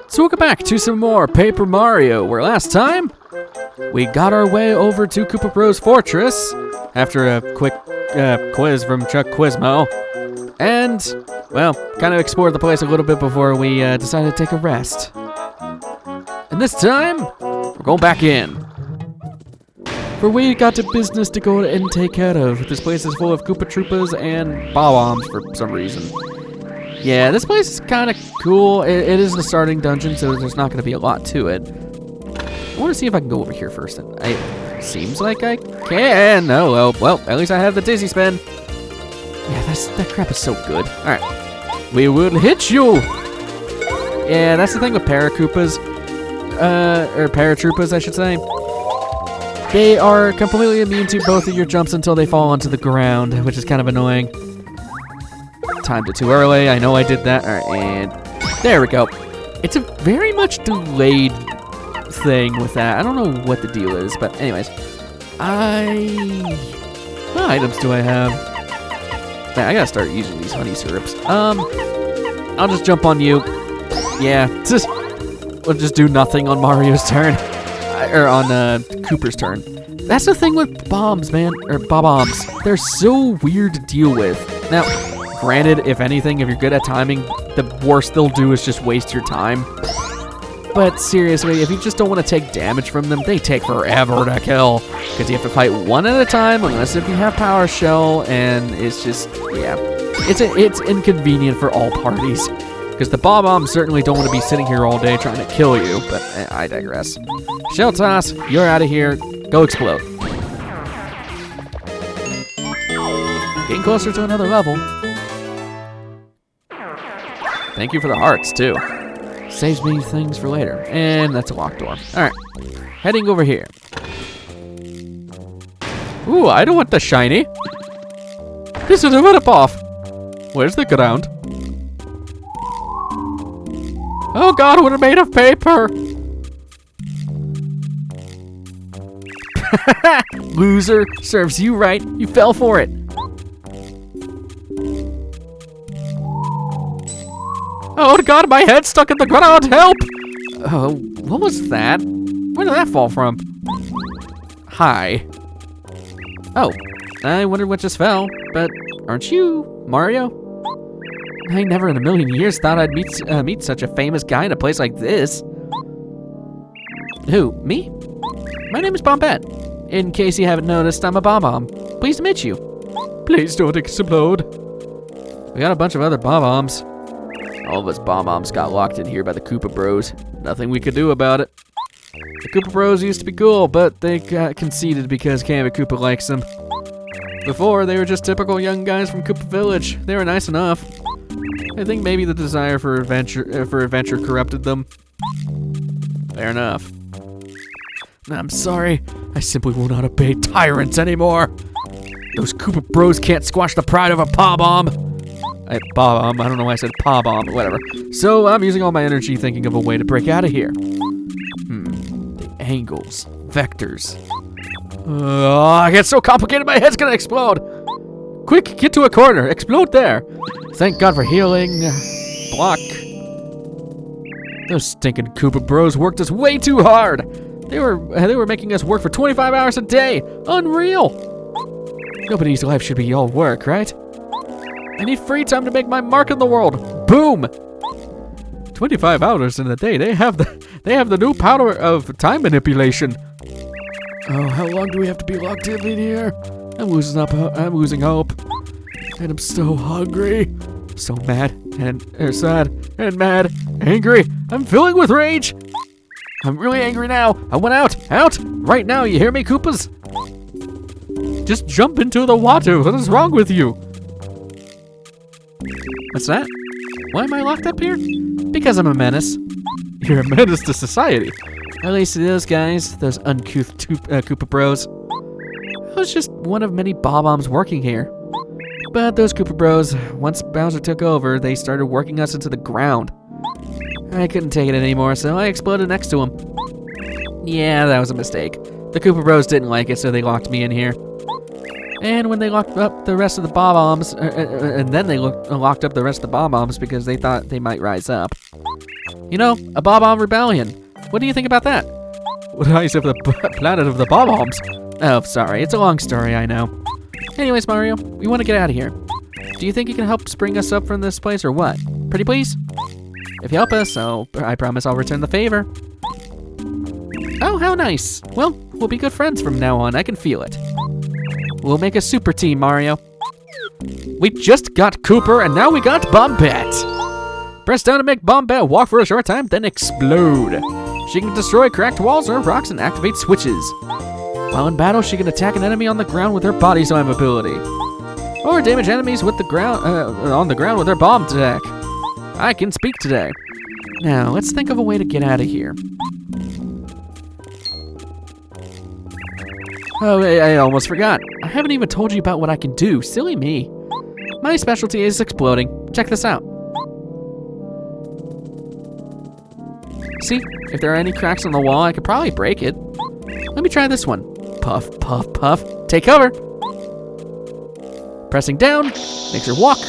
So welcome back to some more Paper Mario, where last time we got our way over to Koopa Bros Fortress after a quick quiz from Chuck Quizmo, and, well, kind of explored the place a little bit before we decided to take a rest. And this time, we're going back in. For we got to business to go and take care of. This place is full of Koopa Troopas and Bob-ombs for some reason. Yeah, this place is kind of cool. It is the starting dungeon, so there's not going to be a lot to it. I want to see if I can go over here first. It seems like I can. No, well, at least I have the dizzy spin. Yeah, that crap is so good. All right, we will hit you. Yeah, that's the thing with Paracoopas, or Paratroopas, I should say. They are completely immune to both of your jumps until they fall onto the ground, which is kind of annoying. Timed it too early. I know I did that. All right, and there we go. It's a very much delayed thing with that. I don't know what the deal is, but anyways, what items do I have? Man, I gotta start using these honey syrups. I'll just jump on you. Yeah, we'll just do nothing on Mario's turn, or on Koopa's turn. That's the thing with bombs, man, or bob-ombs. They're so weird to deal with. Now, granted, if anything, if you're good at timing, the worst they'll do is just waste your time. But seriously, if you just don't want to take damage from them, they take forever to kill. Because you have to fight one at a time, unless if you have Power Shell, and it's just, yeah. It's inconvenient for all parties. Because the Bob-ombs certainly don't want to be sitting here all day trying to kill you, but I digress. Shell Toss, you're out of here. Go explode. Getting closer to another level. Thank you for the hearts, too. Saves me things for later. And that's a locked door. Alright. Heading over here. Ooh, I don't want the shiny. This is a rip-off. Where's the ground? Oh god, we're made of paper. Loser. Serves you right. You fell for it. Oh god, my head's stuck in the ground, help! Oh, what was that? Where did that fall from? Hi. Oh, I wondered what just fell, but aren't you Mario? I never in a million years thought I'd meet such a famous guy in a place like this. Who, me? My name is Bombette. In case you haven't noticed, I'm a bomb-omb. Pleased to meet you. Please don't explode. We got a bunch of other bomb-ombs. All of us bomb-ombs got locked in here by the Koopa Bros. Nothing we could do about it. The Koopa Bros used to be cool, but they got conceited because Candy Koopa likes them. Before, they were just typical young guys from Koopa Village. They were nice enough. I think maybe the desire for adventure corrupted them. Fair enough. I'm sorry. I simply will not obey tyrants anymore. Those Koopa Bros can't squash the pride of a Bob-omb. Bob-omb, I don't know why I said Bob-omb, but whatever. So I'm using all my energy thinking of a way to break out of here. The angles, vectors. It gets so complicated, my head's gonna explode. Quick, get to a corner, explode there. Thank God for healing. Block. Those stinking Koopa Bros worked us way too hard. They were making us work for 25 hours a day. Unreal. Nobody's life should be all work, right? I need free time to make my mark in the world. Boom! 25 hours in a day. They have the new power of time manipulation. Oh, how long do we have to be locked in here? I'm losing hope. And I'm so hungry. So mad and sad and mad, angry. I'm filling with rage. I'm really angry now. I want out, right now. You hear me, Koopas? Just jump into the water. What is wrong with you? What's that? Why am I locked up here? Because I'm a menace. You're a menace to society. At least to those guys, those uncouth Koopa Bros. I was just one of many Bob-ombs working here. But those Koopa Bros, once Bowser took over, they started working us into the ground. I couldn't take it anymore, so I exploded next to them. Yeah, that was a mistake. The Koopa Bros didn't like it, so they locked me in here. And when they locked up the rest of the Bob-ombs, and then they locked up the rest of the Bob-ombs because they thought they might rise up. You know, a Bob-omb rebellion. What do you think about that? Rise of the planet of the Bob-ombs. Oh, sorry. It's a long story, I know. Anyways, Mario, we want to get out of here. Do you think you can help spring us up from this place or what? Pretty please? If you help us, I promise I'll return the favor. Oh, how nice. Well, we'll be good friends from now on. I can feel it. We'll make a super team, Mario. We just got Cooper, and now we got Bombette. Press down to make Bombette walk for a short time, then explode. She can destroy cracked walls or rocks and activate switches. While in battle, she can attack an enemy on the ground with her body slam ability. Or damage enemies with the ground on the ground with her bomb attack. I can speak today. Now, let's think of a way to get out of here. Oh, I almost forgot. I haven't even told you about what I can do. Silly me. My specialty is exploding. Check this out. See, if there are any cracks on the wall, I could probably break it. Let me try this one. Puff, puff, puff. Take cover. Pressing down makes her walk.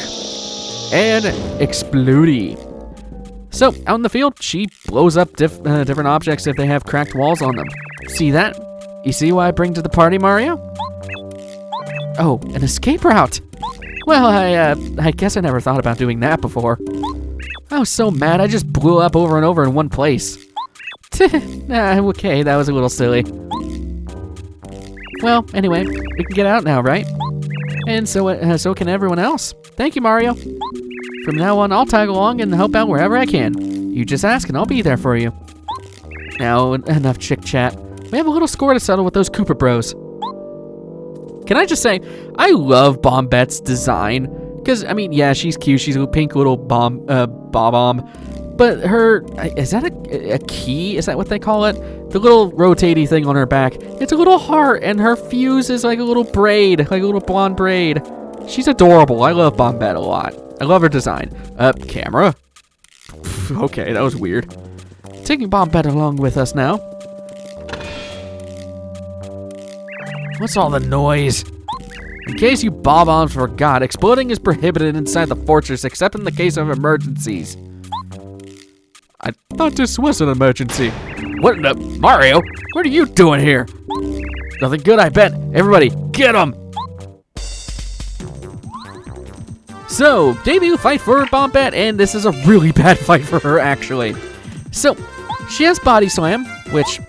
And explodey. So, out in the field, she blows up different objects if they have cracked walls on them. See that? You see why I bring to the party, Mario? Oh, an escape route. Well, I guess I never thought about doing that before. I was so mad, I just blew up over and over in one place. Okay, that was a little silly. Well, anyway, we can get out now, right? And so can everyone else. Thank you, Mario. From now on, I'll tag along and help out wherever I can. You just ask and I'll be there for you. Now, enough chick chat. We have a little score to settle with those Koopa bros. Can I just say, I love Bombette's design. Because, I mean, yeah, she's cute. She's a pink little bob-omb. But her, is that a key? Is that what they call it? The little rotatey thing on her back. It's a little heart, and her fuse is like a little braid, like a little blonde braid. She's adorable. I love Bombette a lot. I love her design. Camera? Okay, that was weird. Taking Bombette along with us now. What's all the noise? In case you bob-ombs forgot, exploding is prohibited inside the fortress except in the case of emergencies. I thought this was an emergency. What in the... Mario, what are you doing here? Nothing good, I bet. Everybody, get him! So, debut fight for Bombette, and this is a really bad fight for her, actually. So, she has Body Slam, which...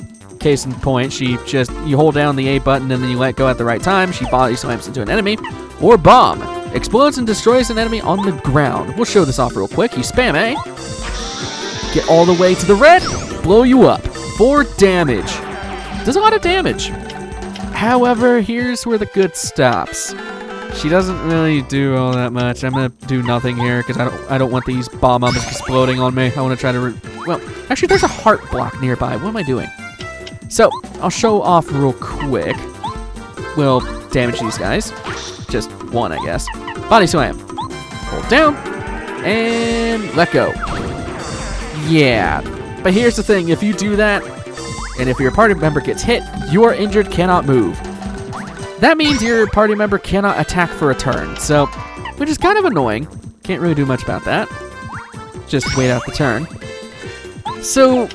Case in point, you hold down the A button and then you let go at the right time. She body slams into an enemy. Or Bomb. Explodes and destroys an enemy on the ground. We'll show this off real quick. You spam A. Get all the way to the red. Blow you up. 4 damage. Does a lot of damage. However, here's where the good stops. She doesn't really do all that much. I'm gonna do nothing here because I don't want these bombs exploding on me. I want to try to... Well, actually, there's a heart block nearby. What am I doing? So, I'll show off real quick. We'll damage these guys. Just one, I guess. Body slam. Hold down. And let go. Yeah. But here's the thing. If you do that, and if your party member gets hit, you are injured, cannot move. That means your party member cannot attack for a turn. So, which is kind of annoying. Can't really do much about that. Just wait out the turn. So...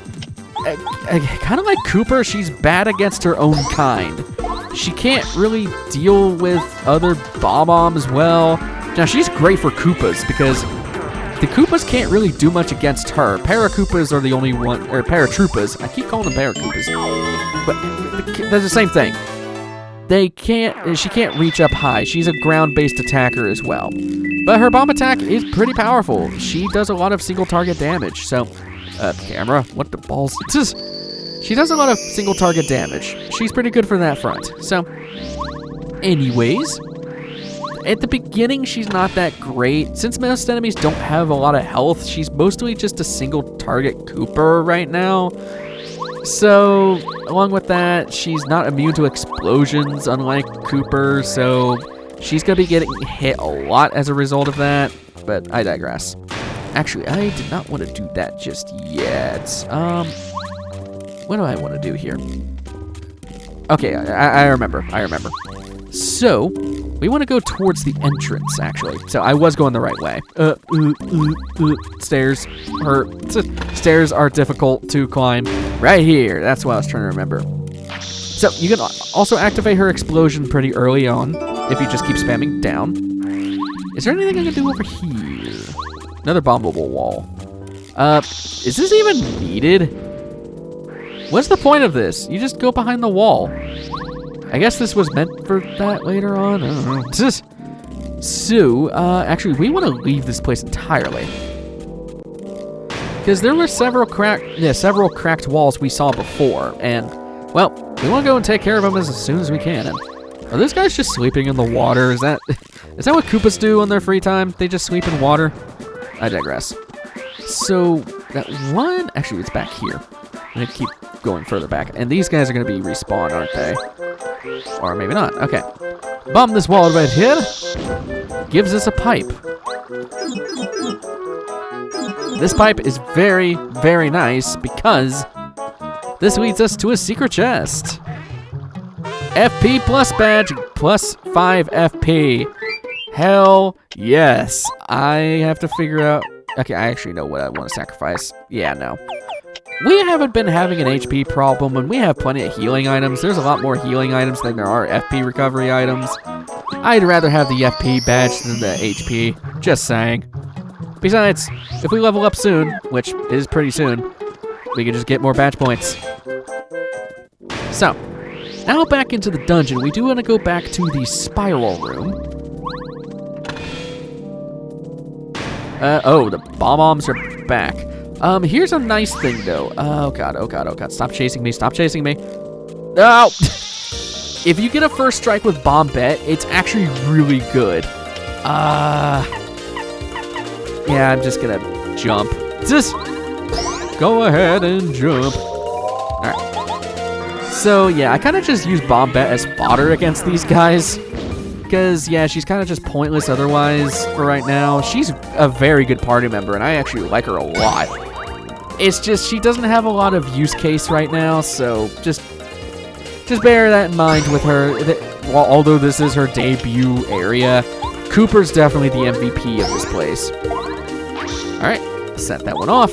kind of like Cooper, she's bad against her own kind. She can't really deal with other bob-ombs well. Now, she's great for Koopas because the Koopas can't really do much against her. Para-Koopas are the only one, or Paratroopas. I keep calling them Para-Koopas. But they're the same thing. She can't reach up high. She's a ground-based attacker as well. But her bomb attack is pretty powerful. She does a lot of single-target damage, so... camera, what the balls? She does a lot of single target damage. She's pretty good for that front. So, anyways, at the beginning, she's not that great. Since most enemies don't have a lot of health, she's mostly just a single target Cooper right now. So, along with that, she's not immune to explosions, unlike Cooper, so she's gonna be getting hit a lot as a result of that, but I digress. Actually, I did not want to do that just yet. What do I want to do here? Okay, I remember. So, We want to go towards the entrance, actually. So I was going the right way. Stairs hurt. Stairs are difficult to climb. Right here. That's what I was trying to remember. So you can also activate her explosion pretty early on if you just keep spamming down. Is there anything I can do over here? Another bombable wall. Is this even needed? What's the point of this? You just go behind the wall. I guess this was meant for that later on. I don't know. So, actually, we want to leave this place entirely. Because there were several cracked walls we saw before, and, well, we want to go and take care of them as soon as we can. And are those guys just sleeping in the water? Is that what Koopas do on their free time? They just sleep in water? I digress. So, that one, actually, it's back here. I'm gonna keep going further back. And these guys are gonna be respawned, aren't they? Or maybe not. Okay. Bomb this wall right here. Gives us a pipe. This pipe is very, very nice because this leads us to a secret chest. FP plus badge plus 5 FP. Hell yes. I have to figure out. Okay, I actually know what I want to sacrifice. Yeah, no. We haven't been having an HP problem, and we have plenty of healing items. There's a lot more healing items than there are FP recovery items. I'd rather have the FP badge than the HP, just saying. Besides, if we level up soon, which is pretty soon, we can just get more badge points. So, now back into the dungeon, we do want to go back to the spiral room. Oh, the bomb-bombs are back. Here's a nice thing, though. Oh, God, oh, God, oh, God. Stop chasing me, stop chasing me. No! If you get a first strike with Bombette, it's actually really good. Yeah, I'm just gonna jump. Just go ahead and jump. Alright. So, yeah, I kind of just use Bombette as fodder against these guys. Because, yeah, she's kind of just pointless otherwise for right now. She's a very good party member, and I actually like her a lot. It's just she doesn't have a lot of use case right now, so just bear that in mind with her. Although this is her debut area, Cooper's definitely the MVP of this place. Alright, set that one off.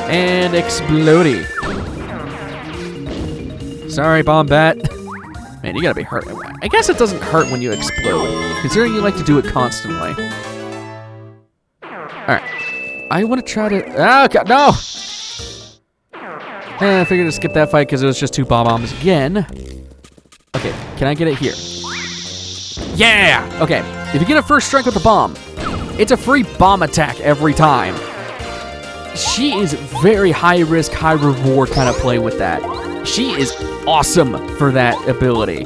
And explodey. Sorry, Bombette. Man, you gotta be hurt. I guess it doesn't hurt when you explode, considering you like to do it constantly. Alright. I want to try to... Oh, God, no! I figured to skip that fight because it was just 2 bomb-bombs again. Okay, can I get it here? Yeah! Okay, if you get a first strike with a bomb, it's a free bomb attack every time. She is very high-risk, high-reward kind of play with that. She is awesome for that ability.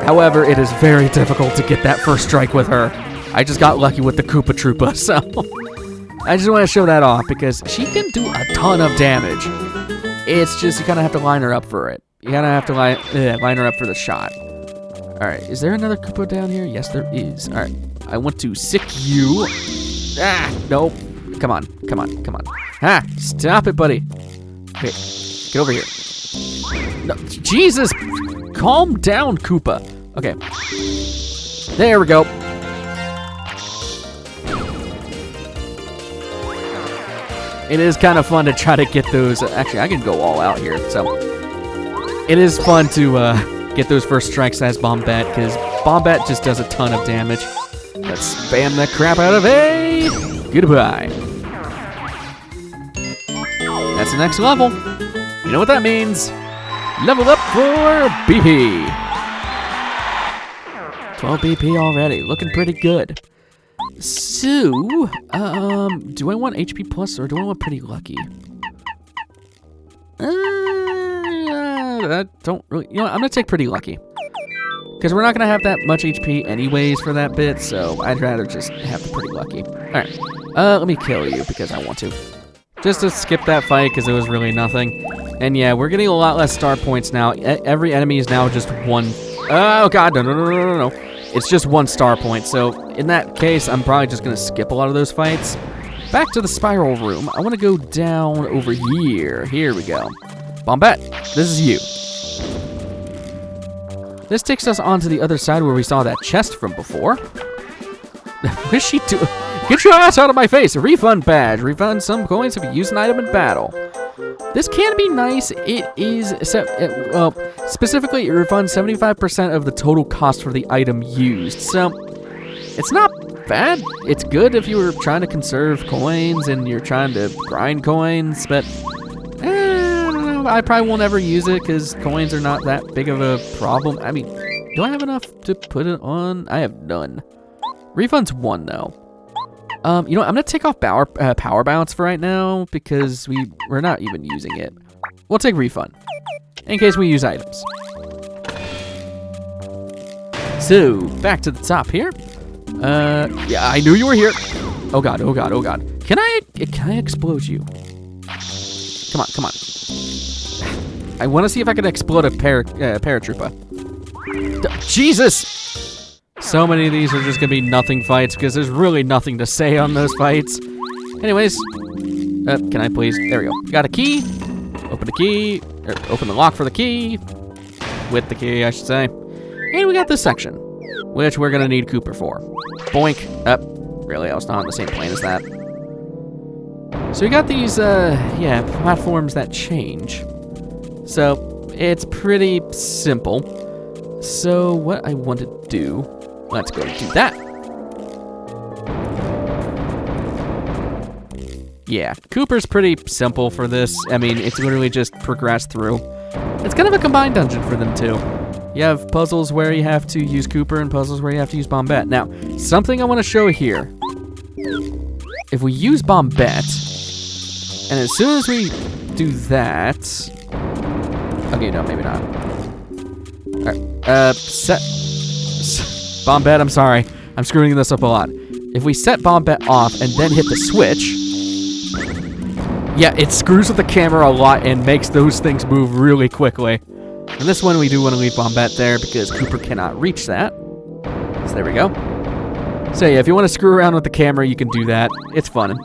However, it is very difficult to get that first strike with her. I just got lucky with the Koopa Troopa, so... I just want to show that off because she can do a ton of damage. It's just you kind of have to line her up for it. You kind of have to line her up for the shot. Alright, is there another Koopa down here? Yes, there is. Alright, I want to sick you. Ah, nope. Come on, come on, come on. Ah, stop it, buddy. Okay, get over here. No, Jesus! Calm down, Koopa. Okay. There we go. It is kind of fun to try to get those. Actually, I can go all out here. So, it is fun to get those first strikes as Bombette, because Bombette just does a ton of damage. Let's spam the crap out of it. Goodbye. That's the next level. You know what that means. Level up for BP. 12 BP already. Looking pretty good. So, do I want HP plus or do I want pretty lucky? I don't really, you know what, I'm gonna take pretty lucky. Because we're not gonna have that much HP anyways for that bit, so I'd rather just have the pretty lucky. Alright, let me kill you because I want to. Just to skip that fight because it was really nothing. And yeah, we're getting a lot less star points now. Every enemy is now just 1, oh god, no. It's just 1 star point, so in that case, I'm probably just gonna skip a lot of those fights. Back to the spiral room. I wanna go down over here. Here we go. Bombette, this is you. This takes us onto the other side where we saw that chest from before. What is she doing? Get your ass out of my face! A refund badge. Refund some coins if you use an item in battle. This can be nice. It is, well, specifically it refunds 75% of the total cost for the item used. So, it's not bad. It's good if you were trying to conserve coins and you're trying to grind coins, but I don't know. I probably won't ever use it because coins are not that big of a problem. I mean, do I have enough to put it on? I have none. Refund's 1 though. You know, I'm gonna take off power bounce for right now because we're not even using it. We'll take refund in case we use items. So back to the top here. Yeah, I knew you were here. Oh god, oh god, oh god. Can I explode you? Come on, come on. I want to see if I can explode a paratrooper. Jesus! So many of these are just gonna be nothing fights because there's really nothing to say on those fights. Anyways, can I please? There we go. Got a key. Open the key. Open the lock for the key. With the key, I should say. And we got this section, which we're gonna need Cooper for. Boink. Really, I was not on the same plane as that. So we got these, yeah, platforms that change. So it's pretty simple. So what I want to do, let's go do that. Yeah, Cooper's pretty simple for this. I mean, it's literally just progress through. It's kind of a combined dungeon for them too. You have puzzles where you have to use Cooper and puzzles where you have to use Bombette. Now, something I want to show here. If we use Bombette, and as soon as we do that... Okay, no, maybe not. Alright, set Bombette, I'm sorry. I'm screwing this up a lot. If we set Bombette off and then hit the switch, yeah, it screws with the camera a lot and makes those things move really quickly. And this one we do want to leave Bombette there because Cooper cannot reach that. So there we go. So yeah, if you want to screw around with the camera, you can do that. It's fun.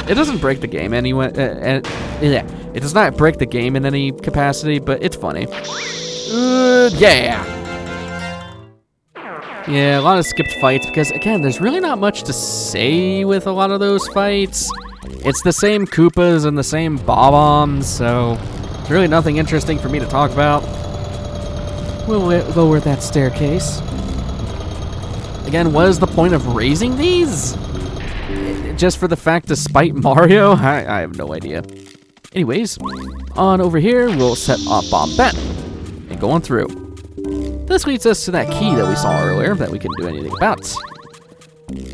It doesn't break the game anyway. Yeah, it does not break the game in any capacity, but it's funny. Yeah. Yeah, a lot of skipped fights because, again, there's really not much to say with a lot of those fights. It's the same Koopas and the same Bob-ombs, so there's really nothing interesting for me to talk about. We'll lower that staircase. Again, what is the point of raising these? Just for the fact to spite Mario? I have no idea. Anyways, on over here, we'll set up Bombette and go on through. This leads us to that key that we saw earlier that we couldn't do anything about.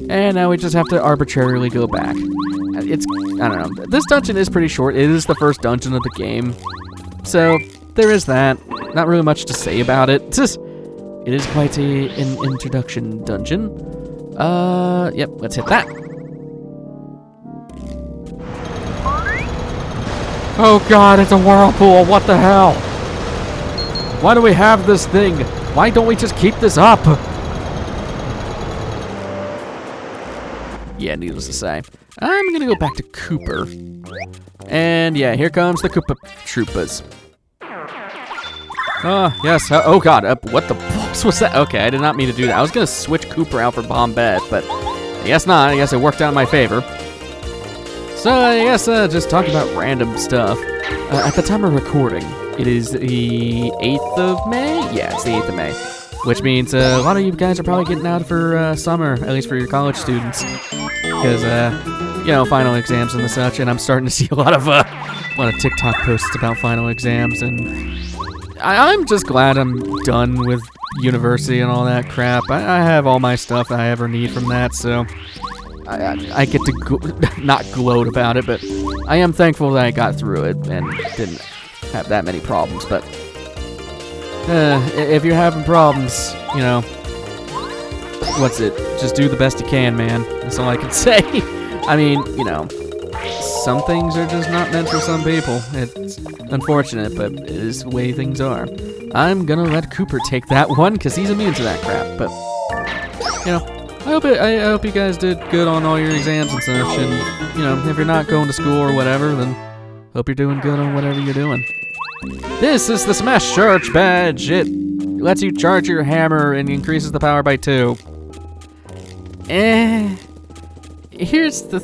And now we just have to arbitrarily go back. It's, I don't know, this dungeon is pretty short. It is the first dungeon of the game. So, there is that. Not really much to say about it. It is quite an introduction dungeon. Yep, let's hit that. Oh god, it's a whirlpool, what the hell? Why do we have this thing? Why don't we just keep this up? Yeah, needless to say. I'm gonna go back to Cooper. And yeah, here comes the Koopa Troopas. Yes, oh god, what the fuck was that? Okay, I did not mean to do that. I was gonna switch Cooper out for Bombette, but I guess not. I guess it worked out in my favor. So I guess just talking about random stuff. At the time of recording, it is the 8th of May? Yeah, it's the 8th of May. Which means a lot of you guys are probably getting out for summer, at least for your college students. Because, you know, final exams and the such, and I'm starting to see a lot of TikTok posts about final exams, and I'm just glad I'm done with university and all that crap. I have all my stuff I ever need from that, so I get to not gloat about it, but I am thankful that I got through it and didn't have that many problems. But if you're having problems, you know, what's it? Just do the best you can, man. That's all I can say. I mean, you know, some things are just not meant for some people. It's unfortunate, but it is the way things are. I'm gonna let Cooper take that one because he's immune to that crap. But you know, I hope you guys did good on all your exams and such. And you know, if you're not going to school or whatever, then hope you're doing good on whatever you're doing. This is the Smash Church badge. It It lets you charge your hammer and increases the power by 2. Here's the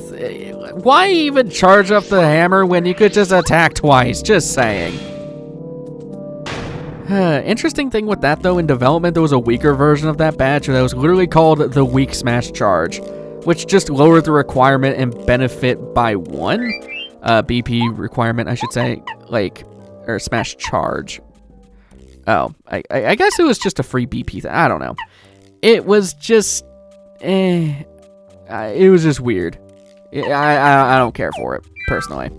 why even charge up the hammer when you could just attack twice? Just saying. Interesting thing with that, though, in development, there was a weaker version of that badge that was literally called the Weak Smash Charge, which just lowered the requirement and benefit by 1. BP requirement, I should say, or Smash Charge. Oh, I guess it was just a free BP thing. I don't know. It was just, it was just weird. I don't care for it, personally.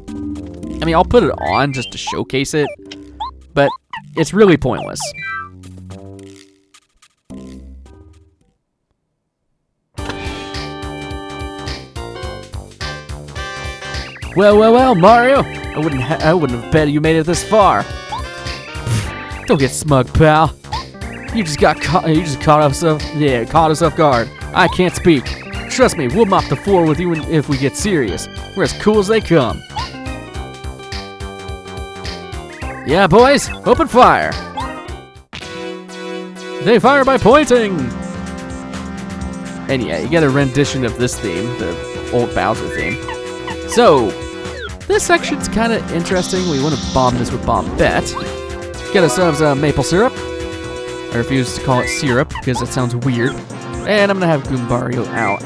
I mean, I'll put it on just to showcase it, but it's really pointless. Well, Mario. I wouldn't have bet you made it this far. Don't get smug, pal. You just caught us off guard. I can't speak. Trust me, we'll mop the floor with you if we get serious. We're as cool as they come. Yeah, boys, open fire. They fire by pointing. And yeah, you get a rendition of this theme, the old Bowser theme. So, this section's kind of interesting. We want to bomb this with Bombette. Get ourselves maple syrup. I refuse to call it syrup because it sounds weird. And I'm gonna have Goombario out.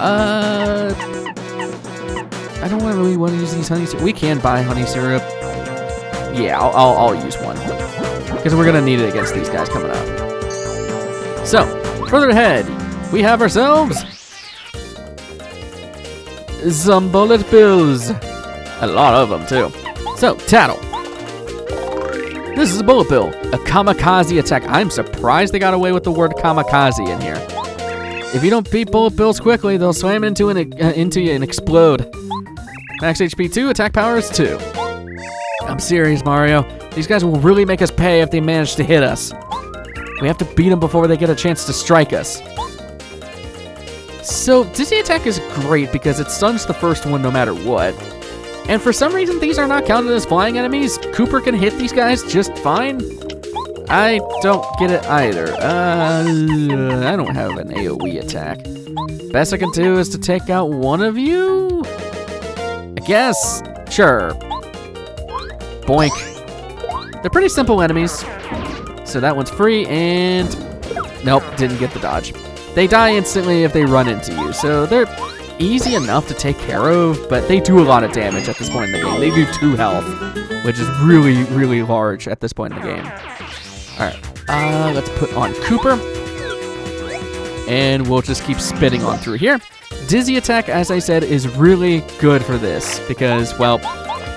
I don't really want to use these honey syrup. We can buy honey syrup. Yeah, I'll use one because we're gonna need it against these guys coming up. So, further ahead, we have ourselves some bullet bills. A lot of them too. So, Tattle. This is a bullet bill, a kamikaze attack. I'm surprised they got away with the word kamikaze in here. If you don't beat bullet bills quickly, they'll slam into you and explode. Max HP 2, attack power is 2. I'm serious, Mario. These guys will really make us pay if they manage to hit us. We have to beat them before they get a chance to strike us. So, Dizzy Attack is great because it stuns the first one no matter what. And for some reason, these are not counted as flying enemies. Cooper can hit these guys just fine. I don't get it either. I don't have an AoE attack. Best I can do is to take out one of you? I guess. Sure. Boink. They're pretty simple enemies. So that one's free and... Nope, didn't get the dodge. They die instantly if they run into you. So they're easy enough to take care of, but they do a lot of damage at this point in the game. They do 2 health, which is really, really large at this point in the game. Alright, let's put on Cooper. And we'll just keep spinning on through here. Dizzy Attack, as I said, is really good for this because, well,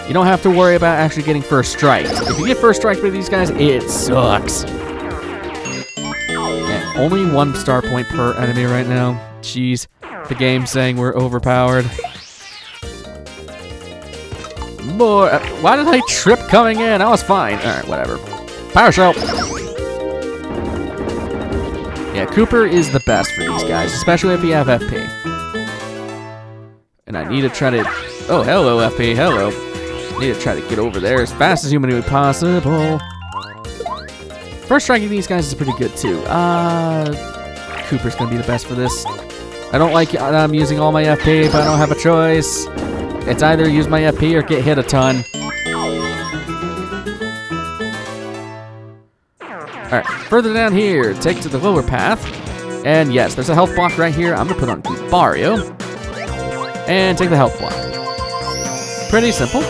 you don't have to worry about actually getting first strike. If you get first strike with these guys, it sucks. And only 1 star point per enemy right now. Jeez. The game's saying we're overpowered. Boy, why did I trip coming in? I was fine. Alright, whatever. Power Shell! Yeah, Cooper is the best for these guys, especially if you have FP. And I need to try to... Oh, hello, FP, hello. Need to try to get over there as fast as humanly possible. First striking these guys is pretty good, too. Cooper's gonna be the best for this. I don't like I'm using all my FP, but I don't have a choice. It's either use my FP or get hit a ton. Alright, further down here, take to the lower path. And yes, there's a health block right here. I'm gonna put on Goombario. And take the health block. Pretty simple.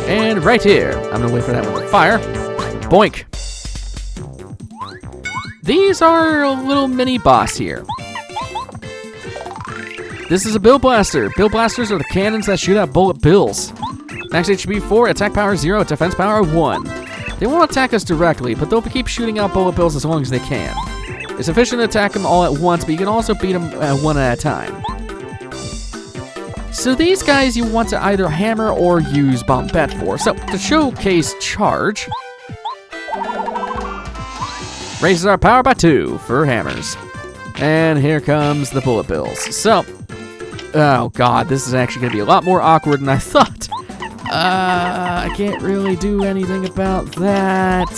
And right here, I'm gonna wait for that one to fire. Boink. These are a little mini boss here. This is a Bill Blaster. Bill Blasters are the cannons that shoot out bullet bills. Max HP 4, attack power 0, defense power 1. They won't attack us directly, but they'll keep shooting out bullet bills as long as they can. It's efficient to attack them all at once, but you can also beat them one at a time. So these guys you want to either hammer or use Bombette for. So to showcase charge, raises our power by 2 for hammers. And here comes the bullet bills. So, oh god, this is actually going to be a lot more awkward than I thought. I can't really do anything about that.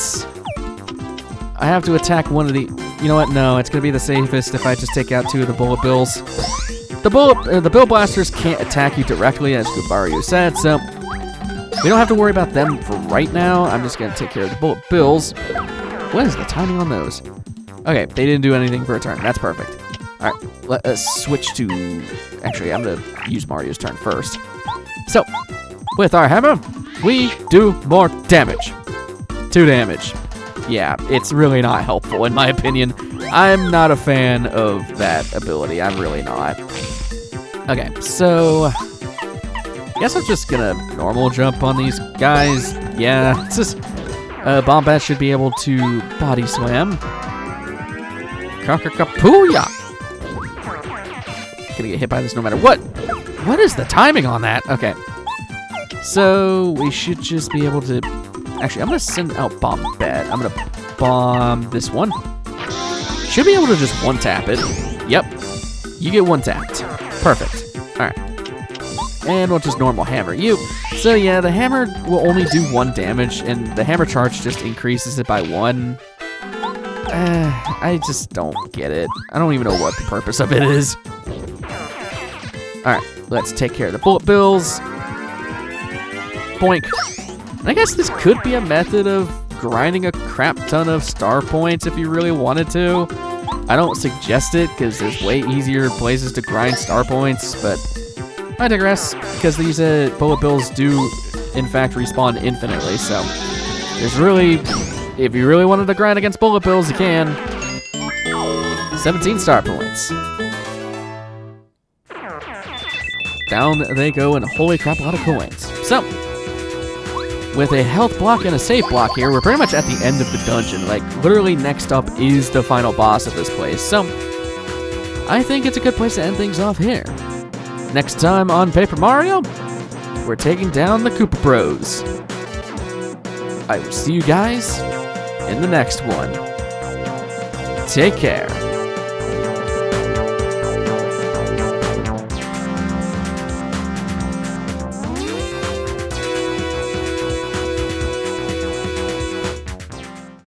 I have to attack one of the... You know what? No, it's going to be the safest if I just take out 2 of the bullet bills. The bill blasters can't attack you directly, as Gubaru said, so we don't have to worry about them for right now. I'm just going to take care of the bullet bills. What is the timing on those? Okay, they didn't do anything for a turn. That's perfect. All right, let us switch to... Actually, I'm going to use Mario's turn first. So, with our hammer, we do more damage. 2 damage. Yeah, it's really not helpful in my opinion. I'm not a fan of that ability. I'm really not. Okay, so... guess I'm just going to normal jump on these guys. Yeah, it's just... Bombette should be able to body slam. Kakakapooya! Gonna get hit by this no matter what. What is the timing on that? Okay. So we should just be able to... Actually, I'm gonna send out Bombette. I'm gonna bomb this one. Should be able to just one-tap it. Yep. You get one-tapped. Perfect. Alright. And we'll just normal hammer you. So yeah, the hammer will only do 1 damage, and the hammer charge just increases it by 1. I just don't get it. I don't even know what the purpose of it is. Alright, let's take care of the bullet bills. Boink. And I guess this could be a method of grinding a crap ton of star points if you really wanted to. I don't suggest it, because there's way easier places to grind star points, but I digress, because these bullet bills do, in fact, respawn infinitely, so there's really, if you really wanted to grind against bullet bills, you can. 17 star points. Down they go, and holy crap, a lot of coins. So, with a health block and a save block here, we're pretty much at the end of the dungeon. Like, literally next up is the final boss of this place, so I think it's a good place to end things off here. Next time on Paper Mario, we're taking down the Koopa Bros. I will see you guys in the next one. Take care.